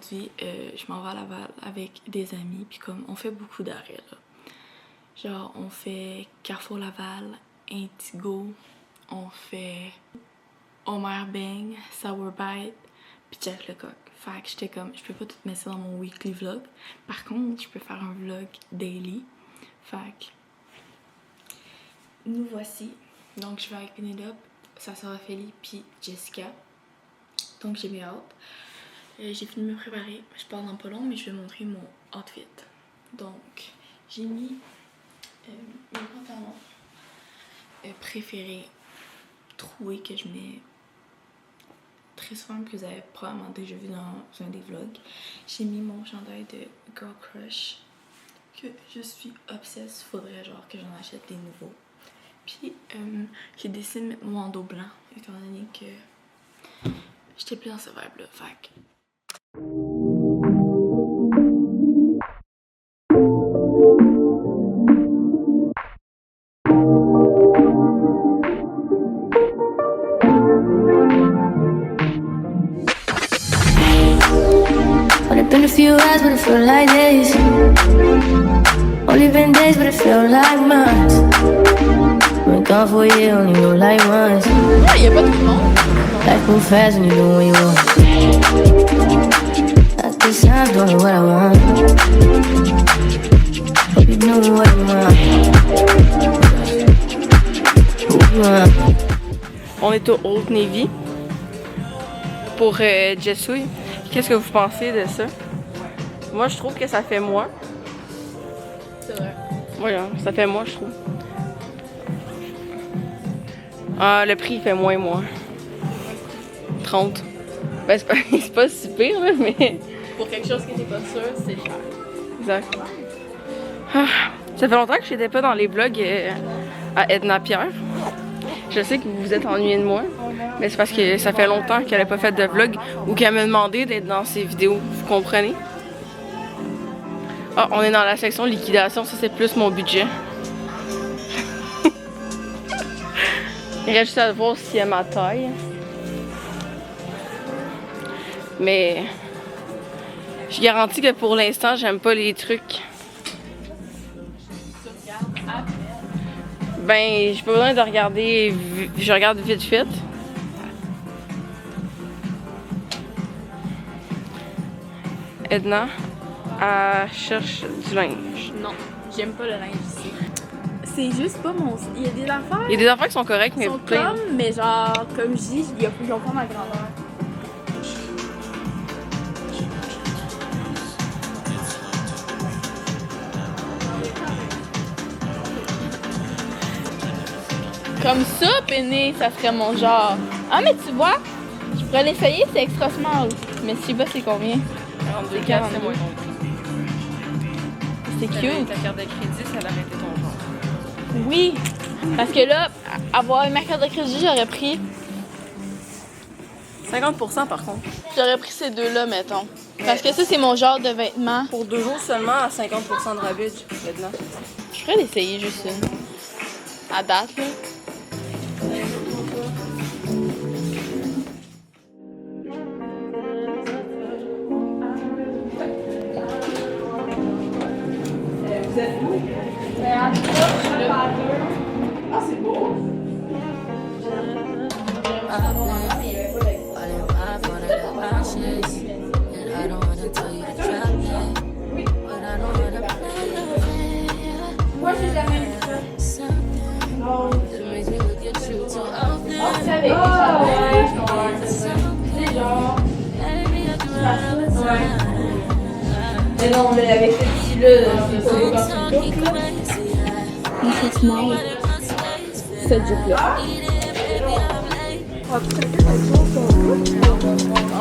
aujourd'hui, je m'en vais à Laval avec des amis, puis comme on fait beaucoup d'arrêts là. Genre on fait Carrefour Laval, Indigo, on fait Omer Bang, Sour Bite, puis Jack Lecoq. Fait que j'étais comme, je peux pas tout mettre ça dans mon weekly vlog. Par contre, je peux faire un vlog daily. Fait que nous voici. Donc je vais avec Pénélope, sa soeur Ophélie, puis Jessica. Donc j'ai bien hâte. J'ai fini de me préparer. Je pars dans pas long, mais je vais montrer mon outfit. Donc j'ai mis mes pantalons préférés troués que je mets très souvent, que vous avez probablement déjà vu dans un des vlogs. J'ai mis mon chandail de Girl Crush que je suis obsesse. Faudrait genre que j'en achète des nouveaux. Puis j'ai décidé de mettre mon bandeau blanc étant donné que j'étais plus dans ce vibe là. Fait que been a few hours, but it feel like days. Only been days, but it feel like months. Been gone for a year, only know like once. y'a pas de monde. Life move fast when you do what you want. At this time, doing what I want. Hope you know what you want. On est au Old Navy pour Jessouille. Qu'est-ce que vous pensez de ça? Moi, je trouve que ça fait moi. C'est vrai. Voilà, ça fait moi, je trouve. Ah, le prix, il fait moins moi. 30. Ben, c'est pas si pire, là, mais... Pour quelque chose que t'es pas sûr, c'est cher. Exact. Ah, ça fait longtemps que j'étais pas dans les vlogs à Edna Pierre. Je sais que vous vous êtes ennuyé de moi, mais c'est parce que ça fait longtemps qu'elle a pas fait de vlog ou qu'elle m'a demandé d'être dans ses vidéos, vous comprenez? Ah, on est dans la section liquidation, ça c'est plus mon budget. Il reste juste à voir s'il y a ma taille. Mais je garantis que pour l'instant, j'aime pas les trucs. Ben, j'ai pas besoin de regarder, je regarde vite fait. Edna, elle cherche du linge. Non, j'aime pas le linge ici. C'est juste pas mon... Il y a des affaires... Il y a des affaires qui sont correctes, mais sont plein. comme, mais genre, comme je dis, ils ont pas ma grandeur. Comme ça, Péné, ça serait mon genre. Ah, mais tu vois, je pourrais l'essayer, c'est extra small. Mais si bas, c'est combien? 42 C'est 4, c'est 42. moins compris. C'est cute. Ta carte de crédit, ça aurait été ton genre. Oui, parce que là, avoir une carte de crédit, j'aurais pris 50% par contre. J'aurais pris ces deux-là, mettons. Parce que ça, c'est mon genre de vêtements. Pour 2 jours seulement à 50% de rabais, Edna. Je ferais l'essayer juste une. À date, là. Ah, c'est beau! Moi, j'ai jamais vu ça. Non. Oh, c'est avec c'est genre... Ouais. Mais non, mais avec ce petit-là, c'est pas c'est small. Cette jupe-là.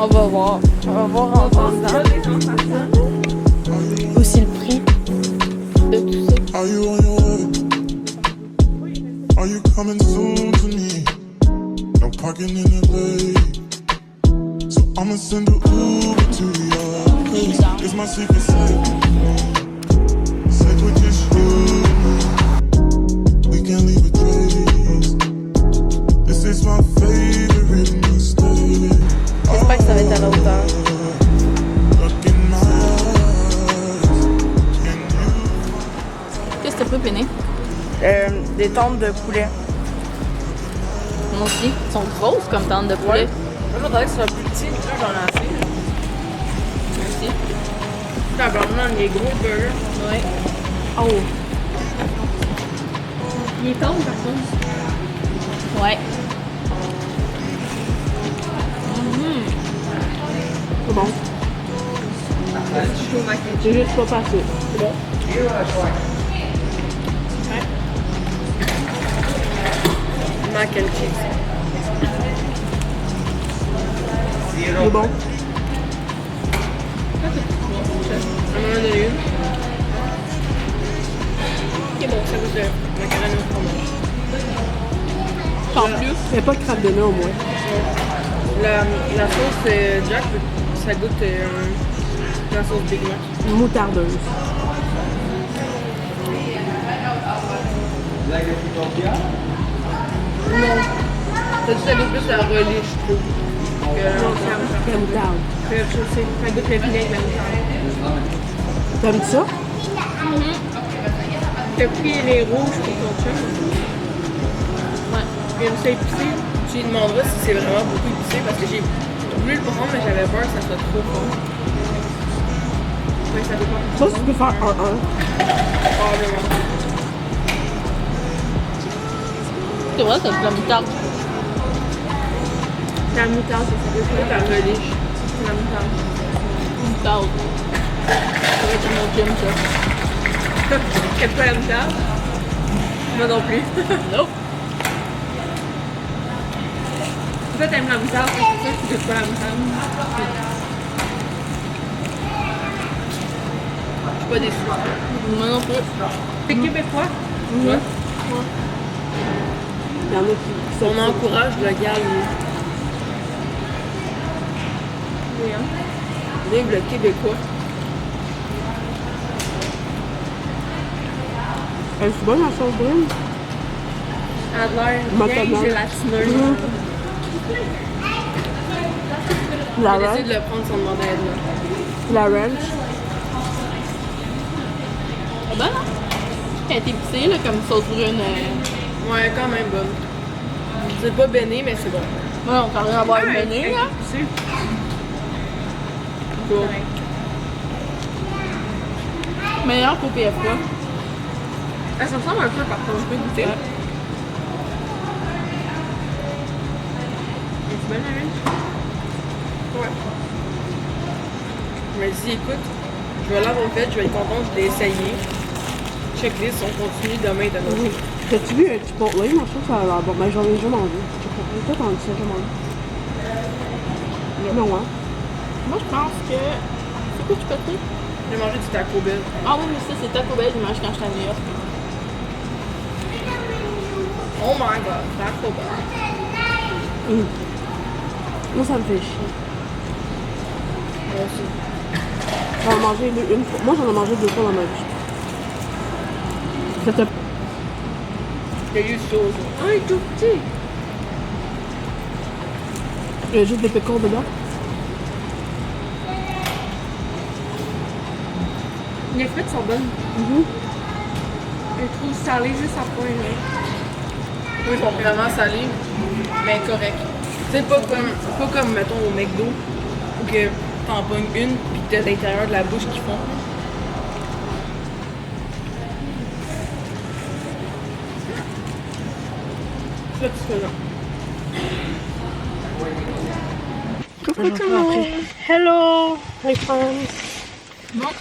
On va voir. On va voir en passant. Aussi le prix de tout ça. Are you on your way? Are you coming soon to me? No parking in LA, so I'ma send an Uber to your place. It's my secret safe. Safe with just you and me. We can't leave a trace. This is my favorite mistake. J'espère que ça va être à la hauteur. des tentes de poulet. Moi aussi. Ils sont grosses comme tentes de poulet. Ouais. Moi, je m'attendais que ce soit plus petit, mais là, j'en ai assez. Moi aussi. Tabarnak, les gros burgers. Ouais. Oh! Il est tendre par contre. Ouais. C'est bon. J'ai juste pas passé. C'est bon? Mac and cheese. C'est bon. On en a une. C'est bon, ça goûte le macaroni au fromage. Sans plus. Il n'y a pas de crabe de nez au moins. La sauce Jack, ça goûte la sauce Big Mac. Moutardeuse. Non. Ça goûte plus la relish, je trouve. Non, c'est la moutarde. Je sais, ça goûte le vinaigre, la moutarde. T'aimes ça? T'as pris les rouges pour ton chum? Ouais. Il aime ça épicé. Tu lui demanderas si c'est vraiment beaucoup épicé parce que j'ai voulu le prendre mais j'avais peur que ça soit trop fort. Ouais, ça dépend. Ça, tu peux faire 1-1. Probablement. C'est vrai, c'est de la moutarde. La moutarde, c'est ça. La relish. C'est la moutarde. Moutarde. Ça va être mon gym, ça. Qu'est-ce pas la moutarde? Moi non plus. Non. Toi, t'aimes la moutarde, c'est ça que tu goûtes pas la moutarde. Je suis pas déçue. Moi non plus. T'es québécois? Ouais. Il y en a qui... On encourage le gars, oui, hein? Vive le Québécois. C'est bon la sauce brune? Elle a l'air bien gélatineuse. La ranch. J'ai décidé de le prendre sans demander à elle. La ranch. C'est bon, hein? Elle est épicée, là, comme sauce brune. Ouais, quand même bonne. C'est pas béné, mais c'est bon. Ouais, on peut rien avoir une béné, là. C'est cool. Meilleur qu'au PFK. Ça me ressemble un peu par contre, je peux goûter. Ouais. C'est bonne la ranch? Ouais. Je me dis, écoute, je vais l'avoir fait, je vais être contente, je l'ai essayé. Checklist, on continue demain de notre. T'as-tu vu un petit pot? Oui, moi je trouve que ça a l'air bon. Ben j'en ai déjà mangé. J'ai pas entendu ça, j'ai mangé. Non, hein? Moi, je pense que... C'est quoi tu peux dire? J'ai mangé du Taco Bell. Ah oui, mais ça, c'est Taco Bell, je mange quand j'étais à New York. Oh my god, Taco Bell. Moi, ça me fait chier. Moi aussi. J'en ai mangé une fois. Moi, j'en ai mangé 2 fois dans ma vie. C'était... Il y a eu sauce. Ah, il est tout petit. Il y a juste des pécores dedans. Les frites sont bonnes. Je les trouve salées juste à point. Oui, ils sont vraiment salés, mais corrects. C'est pas comme, mettons, au McDo, où que t'en pognes une, pis t'as l'intérieur de la bouche qui fond. Satisfaisant. Coucou tout le monde! Hello! Hi friends! Bon.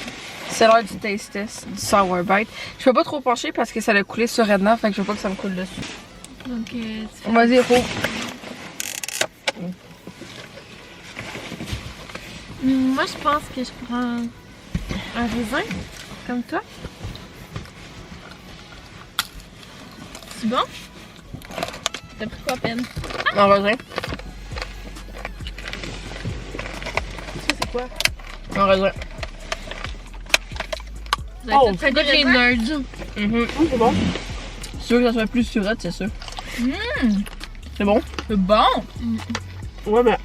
C'est l'heure du taste test, du sour bite. Je peux pas trop pencher parce que ça a coulé sur Edna, fait que je veux pas que ça me coule dessus. Donc, Vas-y, roule. moi, je pense que je prends un raisin, comme toi. C'est bon? T'as pris quoi, peine? Un raisin. Ça, c'est quoi? Un raisin. Oh, ça goûte les nerds. C'est bon? Si tu veux que ça soit plus surette, c'est sûr. C'est bon? C'est bon! Ouais, mais...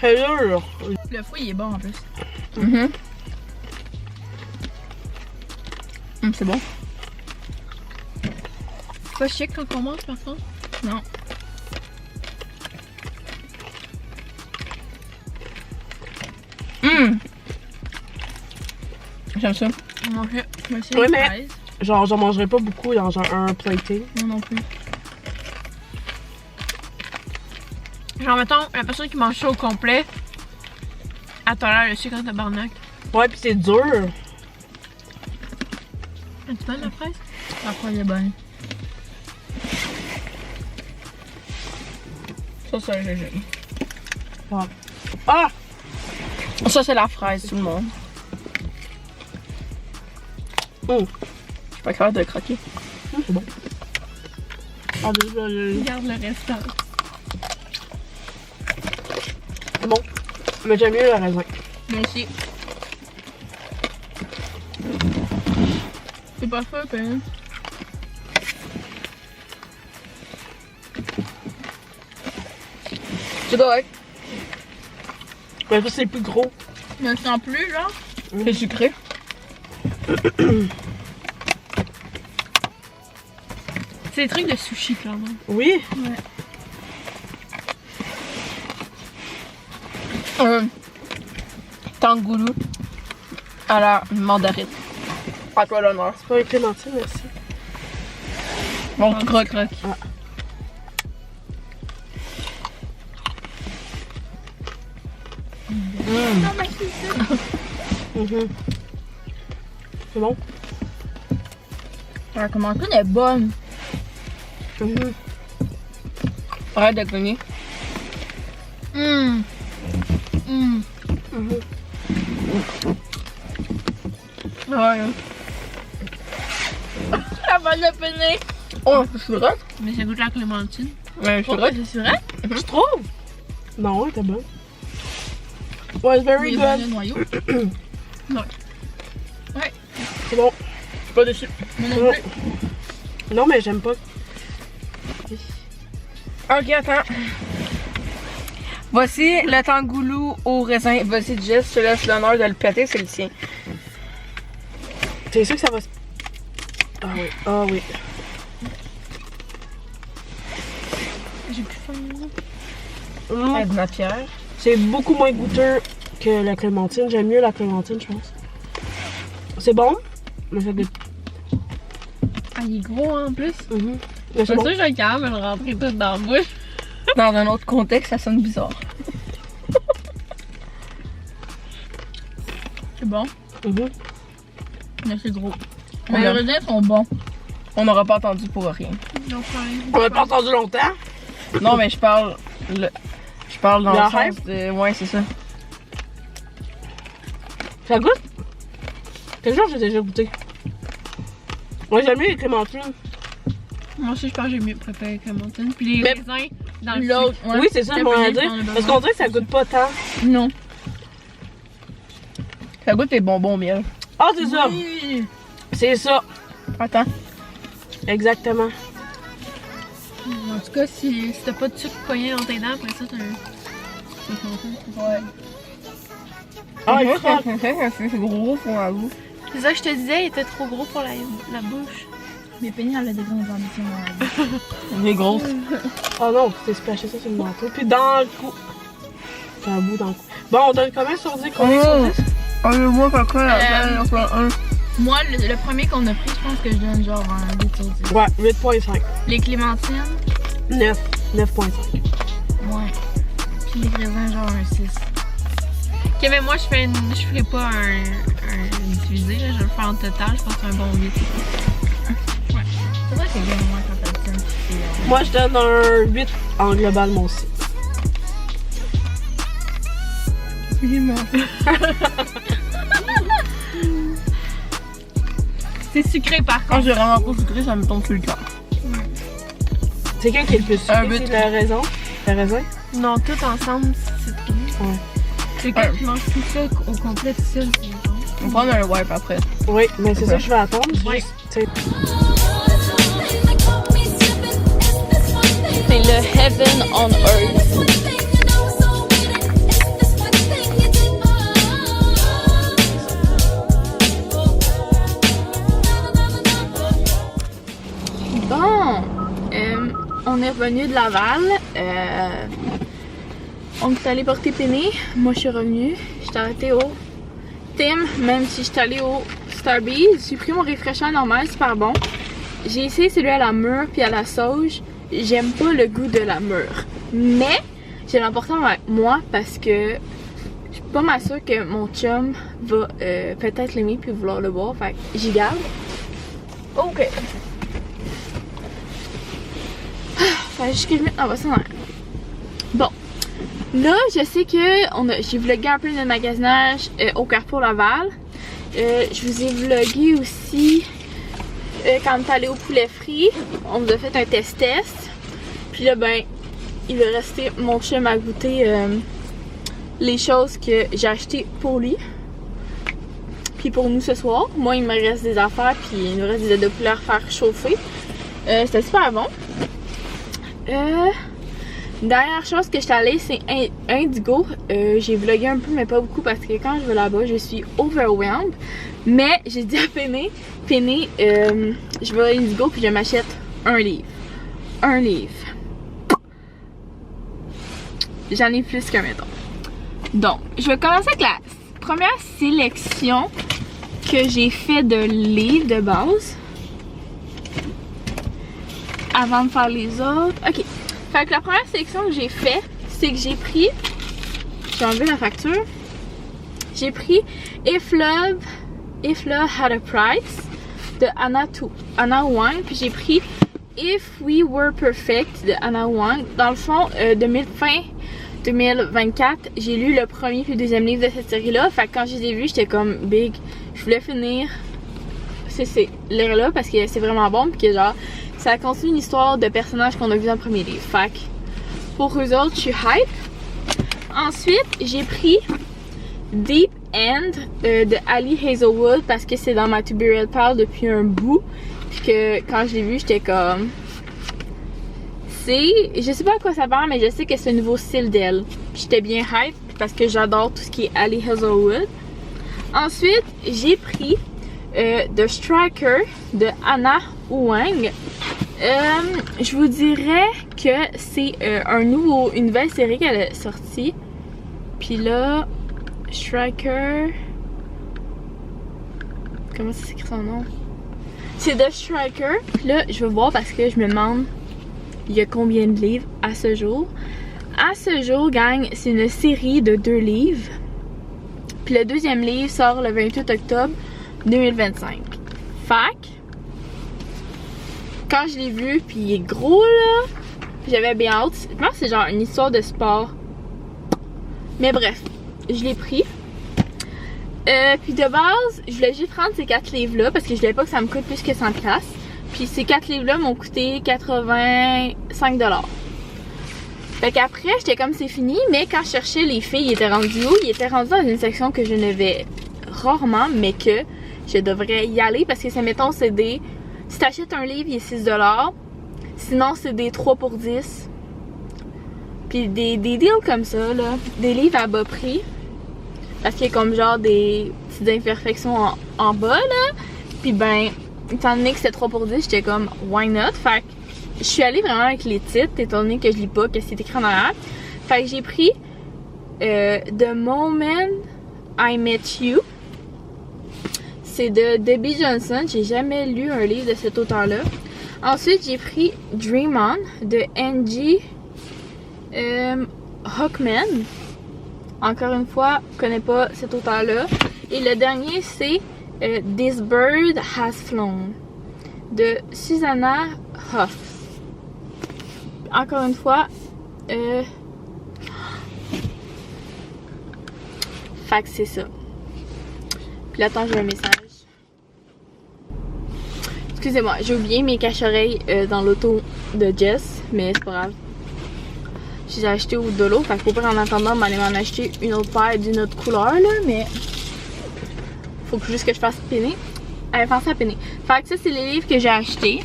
Hello! Le fruit, il est bon en plus. C'est bon. Pas chic quand on mange, par contre. Non. J'aime ça. On mangeait. Moi aussi, Ouais, une mais- fraise. Genre, j'en mangerais pas beaucoup dans genre un plating. Moi non plus. Genre, mettons, la personne qui mange ça au complet, elle tolère le sucre en tabarnak. Ouais, pis c'est dur. Es-tu bonne la fraise? La fraise est bonne. Ça, j'aime. Ah! Ça, c'est la fraise, tout le monde. Oh. Je suis pas capable de croquer. C'est bon. Ah, désolé. Regarde le restant. C'est bon. Mais j'aime mieux le raisin. Moi aussi. C'est pas fun, hein? C'est correct. Mais ça, c'est plus gros. Mais sans plus, genre. C'est sucré. C'est des trucs de sushi, clairement. Oui. Tangoulou à la mandarine. À toi l'honneur. C'est pas une clémentine, merci. Bon, tu croques. Ah. Mhm. C'est bon? La clémentine est bonne. Mhm. Arrête de cogner. Hum. Hum. Mhm. Ouais. La balle de penée. Oh, c'est vrai? Mais ça goûte la clémentine. Ouais, c'est vrai. C'est vrai? Tu trouves? Non, elle était bonne. Ouais, it's very good. Le noyau. C'est bon. Je suis pas déçue. Moi non Ouais. plus. Non, mais j'aime pas. Ok, attends. Voici le tangoulou au raisin. Vas-y, Jess, je te laisse l'honneur de le péter, c'est le tien. T'es sûr que ça va se... Ah oui, ah oui. J'ai plus faim. Edna Pierre. C'est beaucoup moins goûteux que la clémentine. J'aime mieux la clémentine, je pense. C'est bon, mais ça goûte... Ah, il est gros en plus. Mhm. Mais c'est C'est bon. sûr que j'ai quand même le rentrer tout dans la bouche. Dans un autre contexte, ça sonne bizarre. C'est bon, Mhm. mais c'est gros. On Mais les a- raisins sont bons. On n'aura pas entendu pour rien. Donc, On n'a pas entendu longtemps. Non, mais je parle dans La le sens de... Ouais, c'est ça. Ça goûte? Quel jour j'ai déjà goûté? Moi, j'aime mieux les clémentines. Moi aussi, je pense que j'ai mieux préparé que clémentine. Puis les Mais- raisins dans le L'autre, sucre. Oui, c'est ça, C'est je m'en bien, ai dire. on a besoin. Parce qu'on dirait que ça goûte pas tant. Non. Ça goûte les bonbons au miel. Ah, c'est ça. Oui. C'est ça. Attends. Exactement. En tout cas, si t'as pas de sucre pogné dans tes dents, après ça, t'as un... Ouais. Ah, il Moi, croque. c'est gros pour la bouche. C'est ça que je te disais, il était trop gros pour la bouche. Mais Penny, elle a des grandes ambitions dans la vie. Il est gros. Oh non, t'es splashé ça sur le manteau. Puis dans le cou. T'as un bout dans le cou. Bon, on donne combien sur 10? Combien sur 10? Allez-moi, quelqu'un, Moi, le premier qu'on a pris, je pense que je donne genre un 8 sur 10. Ouais, 8.5. Les clémentines, 9. 9.5. ouais. Puis les raisins, genre un 6. Ok, mais moi, je ferai pas un divisé, là, je vais le faire en total, je pense que c'est un bon 8. C'est vrai que j'aime moins quand elle tient. Moi, je donne un 8 en global, moi aussi. C'est sucré par Quand contre. j'ai vraiment pas sucré, ça me tombe sur le cœur. C'est quand qui est le plus sucré? Un 8. C'est la raisin? La raisin? Non, tout ensemble, c'est tout. Ouais. C'est quand tu manges tout ça au complet, tout seul, c'est bon. On va prendre un wipe après. Oui, mais c'est ça que je vais attendre. Ouais. Juste, tu sais, C'est le heaven on earth. Bon! est revenu de Laval. On est allé porter Penny. Moi, je suis revenue. J'étais arrêtée au Tim, même si j'étais allée au Starbucks. J'ai pris mon rafraîchissant normal, super bon. J'ai essayé celui à la mûre puis à la sauge. J'aime pas le goût de la mûre. Mais j'ai l'emporté avec moi parce que je suis pas mal sûre que mon chum va peut-être l'aimer puis vouloir le boire. Fait que j'y garde. Ok. Fait juste que je mette en bas ça. Bon. Là, je sais que j'ai vlogué un peu de magasinage au Carrefour Laval. Je vous ai vlogué aussi quand on est allé au poulet frit. On vous a fait un test. Puis là, ben, il va rester mon chum à goûter les choses que j'ai achetées pour lui. Puis pour nous ce soir. Moi, il me reste des affaires, puis il nous reste des ailes de poulet à faire chauffer. C'était super bon. Dernière chose que j'étais allée, c'est Indigo. J'ai vlogué un peu, mais pas beaucoup, parce que quand je vais là-bas, je suis overwhelmed. Mais j'ai dit à Penny, je vais à Indigo, puis je m'achète un livre. Un livre. J'en ai plus qu'un, mettons. Donc, je vais commencer avec la première sélection que j'ai fait de livres de base. Avant de faire les autres. Ok. Fait que la première sélection que j'ai fait, c'est que j'ai pris. J'ai enlevé la facture. J'ai pris If Love Had a Price de Anna Huang. Puis j'ai pris If We Were Perfect de Anna Huang. Dans le fond, fin 2024, j'ai lu le premier puis le deuxième livre de cette série-là. Fait que quand je les ai vus, j'étais comme big. Je voulais finir ces livres-là parce que c'est vraiment bon. Puis que genre, ça continue une histoire de personnages qu'on a vu dans le premier livre. Fait que pour eux autres, je suis hype. Ensuite, j'ai pris Deep End de Ali Hazelwood parce que c'est dans ma To Be Read Pile depuis un bout. Puis que quand je l'ai vu, j'étais comme... Je sais pas à quoi ça parle, mais je sais que c'est un nouveau style d'elle. J'étais bien hype parce que j'adore tout ce qui est Ali Hazelwood. Ensuite, j'ai pris The Striker de Anna Huang. Je vous dirais que c'est une nouvelle série qu'elle a sortie. Puis là, Striker... Comment ça s'écrit son nom? C'est The Striker. Puis là, je vais voir parce que je me demande il y a combien de livres à ce jour. À ce jour, gang, c'est une série de 2 livres. Puis le deuxième livre sort le 28 octobre 2025. Fac. Quand je l'ai vu, puis il est gros là, j'avais bien hâte. Je pense que c'est genre une histoire de sport. Mais bref, je l'ai pris. Puis de base, je voulais juste prendre ces 4 livres-là parce que je voulais pas que ça me coûte plus que 100$. Puis ces 4 livres-là m'ont coûté 85$. Fait qu'après, j'étais comme c'est fini, mais quand je cherchais les filles, ils étaient rendus où? Ils étaient rendus dans une section que je ne vais rarement, mais que je devrais y aller parce que ça, mettons, c'est des... Si t'achètes un livre, il est 6$. Sinon, c'est des 3 pour 10$. Puis des deals comme ça, là. Des livres à bas prix. Parce qu'il y a comme genre des petites imperfections en bas, là. Puis ben, étant donné que c'était 3 pour 10$, j'étais comme, why not? Fait que je suis allée vraiment avec les titres, étant donné que je lis pas, que c'est écrit en arrière. Fait que j'ai pris The Moment I Met You. C'est de Debbie Johnson. J'ai jamais lu un livre de cet auteur-là. Ensuite, j'ai pris Dream On de Angie Hockman. Encore une fois, je connais pas cet auteur-là. Et le dernier, c'est This Bird Has Flown de Susanna Hoff. Encore une fois, fait que c'est ça. Puis là, attends, j'ai un message. Excusez-moi, j'ai oublié mes cache-oreilles dans l'auto de Jess, mais c'est pas grave. Je les ai achetés au Dolo, fait qu'au pire, en attendant, m'aller m'en acheter une autre paire d'une autre couleur, là, mais faut juste que je fasse peiner. Pensez à peiner. Fait que ça, c'est les livres que j'ai achetés.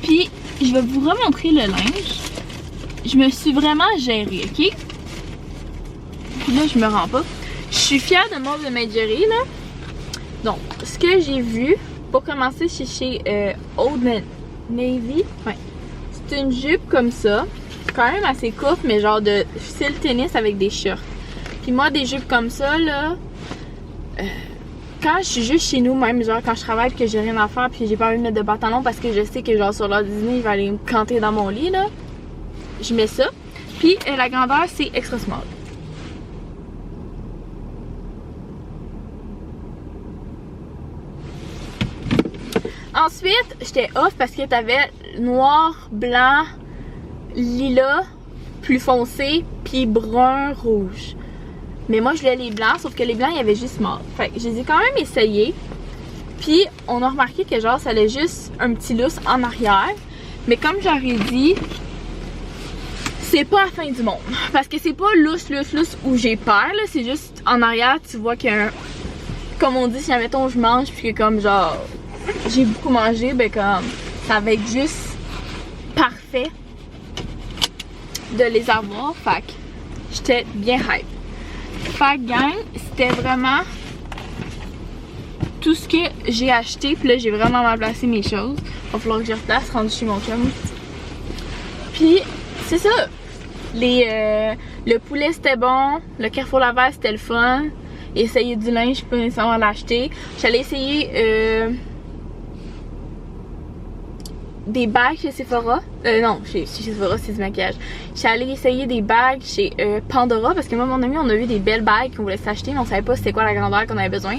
Puis, je vais vous remontrer le linge. Je me suis vraiment gérée, ok? Puis là, je me rends pas. Je suis fière de mon de Majorie, là. Donc, ce que j'ai vu, pour commencer, c'est chez Old Navy. Ouais. c'est une jupe comme ça, quand même assez courte, mais genre de style tennis avec des shorts. Puis moi, des jupes comme ça, là, quand je suis juste chez nous, même genre quand je travaille que j'ai rien à faire puis j'ai pas envie de mettre de pantalon parce que je sais que genre sur l'heure du dîner, il va aller me canter dans mon lit, là, je mets ça. Puis la grandeur, c'est extra small. Ensuite, j'étais off parce que t'avais noir, blanc, lilas, plus foncé, puis brun, rouge. Mais moi, je voulais les blancs, sauf que les blancs, il y avait juste mort. Fait que je les ai quand même essayés. Puis, on a remarqué que genre, ça allait juste un petit lousse en arrière. Mais comme j'aurais dit, c'est pas la fin du monde. Parce que c'est pas lousse où j'ai peur, là. C'est juste en arrière, tu vois qu'il y a un... Comme on dit, si admettons je mange, puis que comme genre, j'ai beaucoup mangé, ben comme, ça va être juste parfait de les avoir. Fait que j'étais bien hype. Fait que gang, c'était vraiment tout ce que j'ai acheté. Puis là, j'ai vraiment mal placé mes choses. Va falloir que je replace rendu chez mon chum. Puis, c'est ça. Le poulet, c'était bon. Le Carrefour Laval, c'était le fun. Essayer du linge, je peux pas nécessairement l'acheter. J'allais essayer des bagues chez Sephora. Non, chez Sephora, c'est du maquillage. J'allais essayer des bagues chez Pandora parce que moi, mon ami, on a vu des belles bagues qu'on voulait s'acheter, mais on savait pas c'était quoi la grandeur qu'on avait besoin.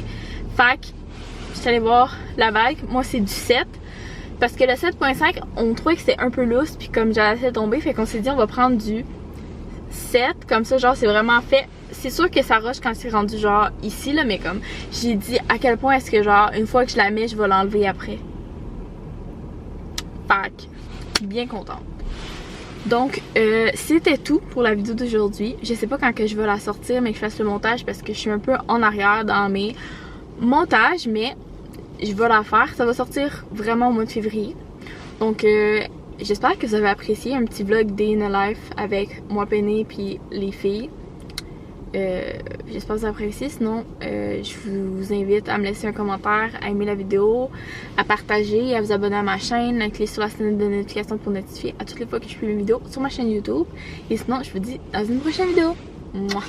Fait que j'étais allée voir la bague. Moi, c'est du 7. Parce que le 7.5, on trouvait que c'était un peu lousse, puis comme j'allais laisser tomber, fait qu'on s'est dit on va prendre du 7. Comme ça, genre, c'est vraiment fait. C'est sûr que ça rush quand c'est rendu genre ici, là, mais comme j'ai dit à quel point est-ce que genre, une fois que je la mets, je vais l'enlever après. Fait que, bien contente. Donc, c'était tout pour la vidéo d'aujourd'hui. Je sais pas quand que je vais la sortir, mais que je fasse le montage parce que je suis un peu en arrière dans mes montages, mais je vais la faire. Ça va sortir vraiment au mois de février. Donc, j'espère que vous avez apprécié un petit vlog Day in a Life avec moi, Penny, puis les filles. J'espère que vous avez apprécié. Sinon, je vous invite à me laisser un commentaire, à aimer la vidéo, à partager, à vous abonner à ma chaîne, à cliquer sur la sonnette de notification pour notifier à toutes les fois que je publie une vidéo sur ma chaîne YouTube. Et sinon, je vous dis dans une prochaine vidéo. Mouah.